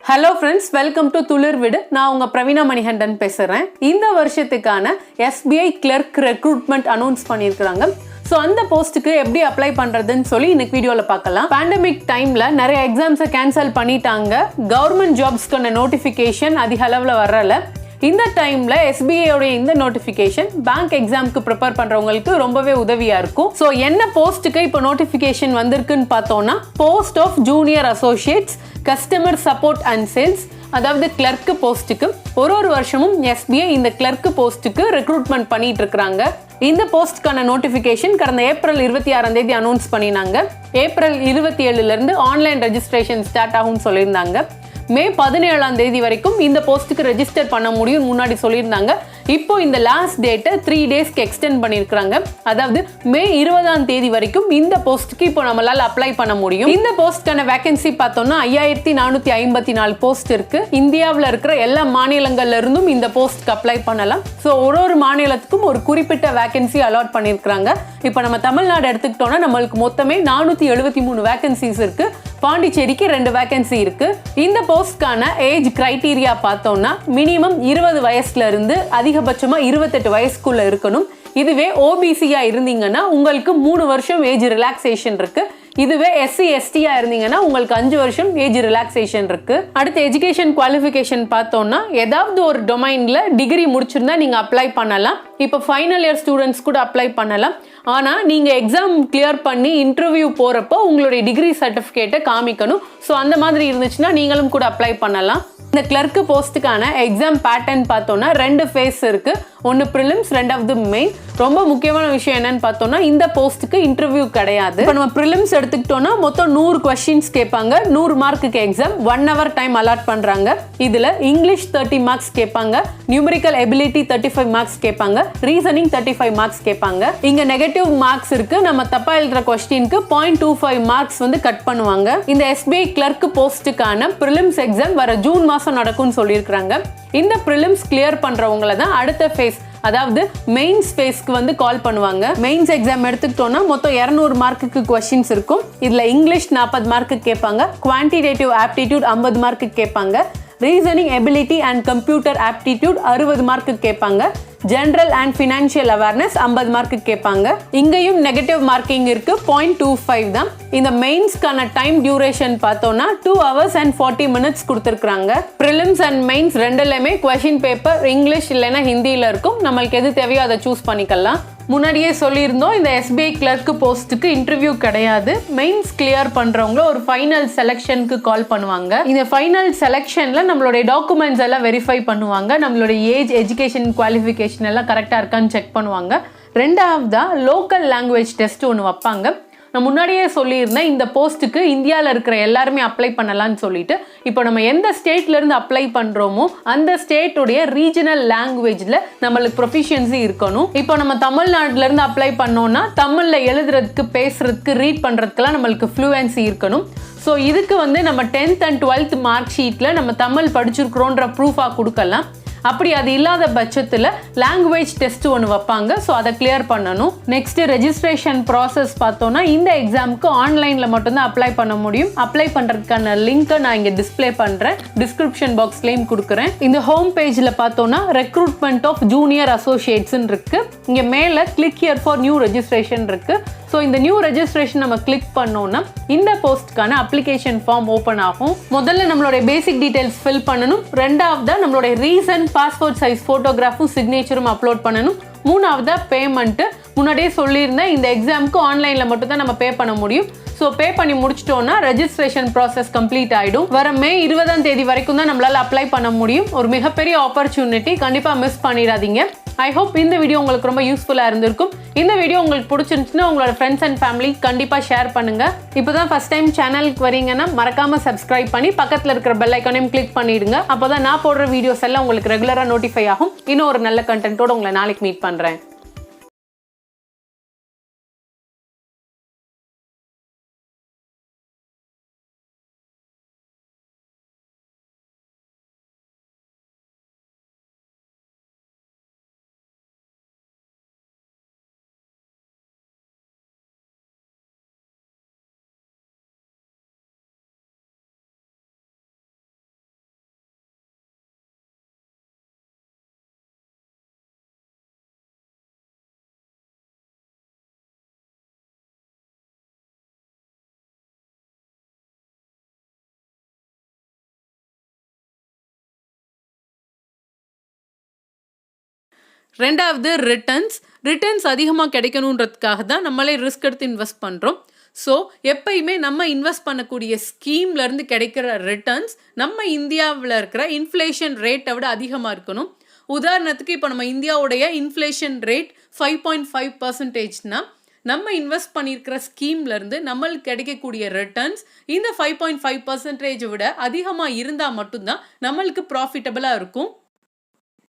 Hello friends, welcome to துளிர் விடு. நான் உங்க பிரவீனா மணிகண்டன் பேசுறேன். இந்த வருஷத்துக்கான SBI Clerk ரெக்ரூட்மெண்ட் அனௌன்ஸ் பண்ணியிருக்காங்க. ஸோ அந்த போஸ்ட்டுக்கு எப்படி அப்ளை பண்ணுறதுன்னு சொல்லி இன்னைக்கு வீடியோவில் பார்க்கலாம். பேண்டமிக் டைமில் நிறைய எக்ஸாம்ஸை கேன்சல் பண்ணிட்டாங்க. கவர்மெண்ட் ஜாப்ஸ்க்கான நோட்டிஃபிகேஷன் அதிக அளவில் வரல. இந்த டைம்ல SBI இந்த நோட்டிஃபிகேஷன் பேங்க் எக்ஸாம்க்கு ப்ரிப்பேர் பண்றவங்களுக்கு ரொம்பவே உதவியா இருக்கும். ஸோ என்ன போஸ்ட்டுக்கு இப்போ நோட்டிஃபிகேஷன் வந்திருக்குன்னு பார்த்தோம்னா, post of junior associates customer support and sales, அதாவது கிளர்க் போஸ்ட்டுக்கு ஒரு வருஷமும் SBI இந்த கிளர்க் போஸ்ட்டுக்கு ரெக்ரூட்மெண்ட் பண்ணிட்டு இருக்காங்க. இந்த போஸ்ட்கான நோட்டிஃபிகேஷன் கடந்த ஏப்ரல் 26 அனௌன்ஸ் பண்ணினாங்க. ஏப்ரல் 27 ஆன்லைன் ரெஜிஸ்ட்ரேஷன் ஸ்டார்ட் ஆகும்னு சொல்லியிருந்தாங்க. மே 17 வரைக்கும் இந்த போஸ்ட்டுக்கு ரெஜிஸ்டர் பண்ண முடியும் முன்னாடி சொல்லியிருந்தாங்க. இப்போ இந்த லாஸ்ட் டேட்டை 3 டேஸ்க்கு எக்ஸ்டெண்ட் பண்ணியிருக்காங்க. அதாவது மே 20 வரைக்கும் இந்த போஸ்ட்டுக்கு இப்போ நம்மளால அப்ளை பண்ண முடியும். இந்த போஸ்ட்கான வேகன்சி பார்த்தோம்னா 5454 போஸ்ட் இருக்கு. இந்தியாவில் இருக்கிற எல்லா மாநிலங்கள்ல இருந்தும் இந்த போஸ்ட்க்கு அப்ளை பண்ணலாம். ஸோ ஒரு மாநிலத்துக்கும் ஒரு குறிப்பிட்ட வேகன்சி அலாட் பண்ணியிருக்காங்க. இப்போ நம்ம தமிழ்நாடு எடுத்துக்கிட்டோம்னா நம்மளுக்கு மொத்தமே 473 வேகன்சிஸ் இருக்கு. பாண்டிச்சேரிக்கு 2 வேகன்சி இருக்கு. இந்த போஸ்ட்கான ஏஜ் கிரைட்டீரியா பார்த்தோம்னா மினிமம் 20 வயசுல இருந்து அதிகபட்சமா 28 வயசுக்குள்ள இருக்கணும். இதுவே ஓபிசியா இருந்தீங்கன்னா உங்களுக்கு 3 வருஷம் ஏஜ் ரிலாக்ஸேஷன் இருக்கு. இதுவே SC STயா இருந்தீங்கன்னா உங்களுக்கு 5 வருஷம் ஏஜ் ரிலாக்ஸேஷன் இருக்கு. அடுத்து எஜுகேஷன் குவாலிஃபிகேஷன் பார்த்தோம்னா ஏதாவது ஒரு டொமைன்ல டிகிரி முடிச்சிருந்தா நீங்க அப்ளை பண்ணலாம். இப்போ ஃபைனல் இயர் ஸ்டூடெண்ட்ஸ் கூட அப்ளை பண்ணலாம். ஆனால் நீங்கள் எக்ஸாம் கிளியர் பண்ணி இன்டர்வியூ போகிறப்போ உங்களுடைய டிகிரி சர்டிஃபிகேட்டை காமிக்கணும். ஸோ அந்த மாதிரி இருந்துச்சுன்னா நீங்களும் கூட அப்ளை பண்ணலாம். இந்த கிளர்க் போஸ்ட்டுக்கான எக்ஸாம் பேட்டர்ன் பார்த்தோம்னா 2 ஃபேஸ் இருக்கு. ஒன்று ப்ரிலிம்ஸ், 2வது மெயின். ரொம்ப முக்கியமான விஷயம் என்னன்னு பார்த்தோம்னா இந்த போஸ்ட்டுக்கு இன்டர்வியூ கிடையாது. இப்போ நம்ம ப்ரிலிம்ஸ் எடுத்துக்கிட்டோம்னா மொத்தம் 100 கொஸ்டின்ஸ் கேட்பாங்க. 100 மார்க்குக்கு எக்ஸாம் 1 hour டைம் அலாட் பண்ணுறாங்க. இதில் இங்கிலீஷ் 30 மார்க்ஸ் கேட்பாங்க, நியூமரிக்கல் எபிலிட்டி 35 மார்க்ஸ் கேட்பாங்க, ரீசனிங் 35 மார்க்ஸ் கேட்பாங்க. இங்கே நெகட்டிவ் மார்க்ஸ் இருக்கு. நம்ம தப்பா எழுதுற கொஸ்டினுக்கு 0.25 மார்க்ஸ் கட் பண்ணுவாங்க. இந்த SBI கிளர்க் போஸ்ட்டுக்கான ப்ரிலிம்ஸ் எக்ஸாம் வர ஜூன் மாதம் நடக்கும்னு சொல்லியிருக்காங்க. இந்த ப்ரிலிம்ஸ் கிளியர் பண்றவங்கள தான் அடுத்த ஃபேஸ், அதாவது மெயின்ஸ் ஃபேஸ்க்கு கால் பண்ணுவாங்க. மெயின்ஸ் எக்ஸாம் எடுத்துக்கிட்டோம்னா மொத்தம் 200 மார்க்குக்கு கொஸ்டின்ஸ் இருக்கும். இதுல இங்கிலீஷ் 40 மார்க்கு கேட்பாங்க, குவான்டிடேட்டிவ் ஆப்டிடியூட் 50 மார்க்கு கேட்பாங்க, reasoning ability and computer aptitude 60 mark கேட்பாங்க, general and financial awareness 50 mark கேட்பாங்க. இங்கேயும் நெகட்டிவ் மார்க்கிங் இருக்கு, 0.25 தான். இந்த மெயின்ஸ்க்கான டைம் டியூரேஷன் பார்த்தோம்னா 2 hours and 40 minutes கொடுத்துருக்காங்க. ப்ரிலிம்ஸ் அண்ட் மெயின்ஸ் ரெண்டுலையுமே கொஸ்டின் பேப்பர் இங்கிலீஷ் இல்லைன்னா ஹிந்தியில் இருக்கும். நம்மளுக்கு எது தேவையோ அதை சூஸ் பண்ணிக்கலாம். முன்னாடியே சொல்லியிருந்தோம் இந்த SBI கிளர்க் போஸ்ட்டுக்கு இன்டர்வியூ கிடையாது. மெயின்ஸ் கிளியர் பண்றவங்க ஒரு ஃபைனல் செலெக்ஷனுக்கு கால் பண்ணுவாங்க. இந்த ஃபைனல் செலெக்ஷன்ல நம்மளுடைய டாக்குமெண்ட்ஸ் எல்லாம் வெரிஃபை பண்ணுவாங்க. நம்மளுடைய ஏஜ், எஜுகேஷன் குவாலிஃபிகேஷன் எல்லாம் கரெக்டாக இருக்கான்னு செக் பண்ணுவாங்க. 2வதா லோக்கல் லாங்குவேஜ் டெஸ்ட் ஒன்று வைப்பாங்க. நான் முன்னாடியே சொல்லியிருந்தேன் இந்த போஸ்ட்டுக்கு இந்தியாவில் இருக்கிற எல்லாருமே அப்ளை பண்ணலாம்னு சொல்லிட்டு. இப்போ நம்ம எந்த ஸ்டேட்ல இருந்து அப்ளை பண்றோமோ அந்த ஸ்டேட்டுடைய ரீஜனல் லாங்குவேஜ்ல நம்மளுக்கு ப்ரொஃபிஷியன்சி இருக்கணும். இப்போ நம்ம தமிழ்நாட்டில இருந்து அப்ளை பண்ணோம்னா தமிழ்ல எழுதுறதுக்கு, பேசுறதுக்கு, ரீட் பண்றதுக்கெல்லாம் நம்மளுக்கு ஃப்ளூயன்சி இருக்கணும். ஸோ இதுக்கு நம்ம 10th and 12th மார்க் ஷீட்ல நம்ம தமிழ் படிச்சிருக்கிறோன்ற ப்ரூஃபாக கொடுக்கலாம். அப்படி அது இல்லாத பட்சத்தில் லாங்குவேஜ் டெஸ்ட் ஒன்று வைப்பாங்க. ஸோ அதை கிளியர் பண்ணணும். நெக்ஸ்ட் ரெஜிஸ்ட்ரேஷன் ப்ராசஸ் பார்த்தோம்னா இந்த எக்ஸாமுக்கு ஆன்லைனில் மட்டும்தான் அப்ளை பண்ண முடியும். அப்ளை பண்ணுறதுக்கான லிங்க்கை நான் இங்கே டிஸ்பிளே பண்ணுறேன், டிஸ்கிரிப்ஷன் பாக்ஸ்லேயும் கொடுக்குறேன். இந்த ஹோம் பேஜில் பார்த்தோம்னா ரெக்ரூட்மெண்ட் ஆஃப் ஜூனியர் அசோசியேட்ஸ்ன்னு இருக்கு. இங்கே மேலே click here for new registration இருக்கு. ஸோ இந்த நியூ ரெஜிஸ்ட்ரேஷன் நம்ம கிளிக் பண்ணோம்னா இந்த போஸ்ட்கான அப்ளிகேஷன் ஃபார்ம் ஓப்பன் ஆகும். முதல்ல நம்மளுடைய பேசிக் டீடைல்ஸ் ஃபில் பண்ணணும். 2வதா நம்மளுடைய ரீசன் பாஸ்போர்ட் சைஸ் ஃபோட்டோகிராஃபும் சிக்னேச்சரும் அப்லோட் பண்ணணும். 3வதா பேமெண்ட்டு. முன்னாடியே சொல்லியிருந்தேன் இந்த எக்ஸாமுக்கு ஆன்லைனில் மட்டும் தான் நம்ம பே பண்ண முடியும். ஸோ பே பண்ணி முடிச்சிட்டோம்னா ரெஜிஸ்ட்ரேஷன் ப்ராசஸ் கம்ப்ளீட் ஆகிடும். வர மே 20 வரைக்கும் தான் நம்மளால் அப்ளை பண்ண முடியும். ஒரு மிகப்பெரிய ஆப்பர்ச்சுனிட்டி, கண்டிப்பாக மிஸ் பண்ணிடாதீங்க. ஐ ஹோப் இந்த வீடியோ உங்களுக்கு ரொம்ப யூஸ்ஃபுல்லாக இருந்திருக்கும். இந்த வீடியோ உங்களுக்கு பிடிச்சிருந்துச்சுன்னா உங்களோட ஃப்ரெண்ட்ஸ் அண்ட் ஃபேமிலி கண்டிப்பாக ஷேர் பண்ணுங்க. இப்போ தான் ஃபர்ஸ்ட் டைம் சேனலுக்கு வரீங்கன்னா மறக்காம சப்ஸ்கிரைப் பண்ணி பக்கத்தில் இருக்கிற பெல் ஐக்கானையும் கிளிக் பண்ணிடுங்க. அப்போ தான் நான் போடுற வீடியோஸ் எல்லாம் உங்களுக்கு ரெகுலராக நோட்டிஃபை ஆகும். இன்னும் ஒரு நல்ல கண்டென்ட்டோட உங்களை நாளைக்கு மீட் பண்ணுறேன். ரெண்டாவது ரிட்டர்ன்ஸ் அதிகமாக கிடைக்கணுன்றதுக்காக தான் நம்மளே ரிஸ்க் எடுத்து இன்வெஸ்ட் பண்ணுறோம். ஸோ எப்பயுமே நம்ம இன்வெஸ்ட் பண்ணக்கூடிய ஸ்கீம்லேருந்து கிடைக்கிற ரிட்டர்ன்ஸ் நம்ம இந்தியாவில் இருக்கிற இன்ஃப்ளேஷன் ரேட்டை விட அதிகமாக இருக்கணும். உதாரணத்துக்கு இப்போ நம்ம இந்தியாவுடைய இன்ஃப்ளேஷன் ரேட் 5.5%, நம்ம இன்வெஸ்ட் பண்ணியிருக்கிற ஸ்கீம்லேருந்து நம்மளுக்கு கிடைக்கக்கூடிய ரிட்டர்ன்ஸ் இந்த 5.5% விட அதிகமாக இருந்தால் மட்டும்தான் நம்மளுக்கு ப்ராஃபிட்டபிளாக இருக்கும்.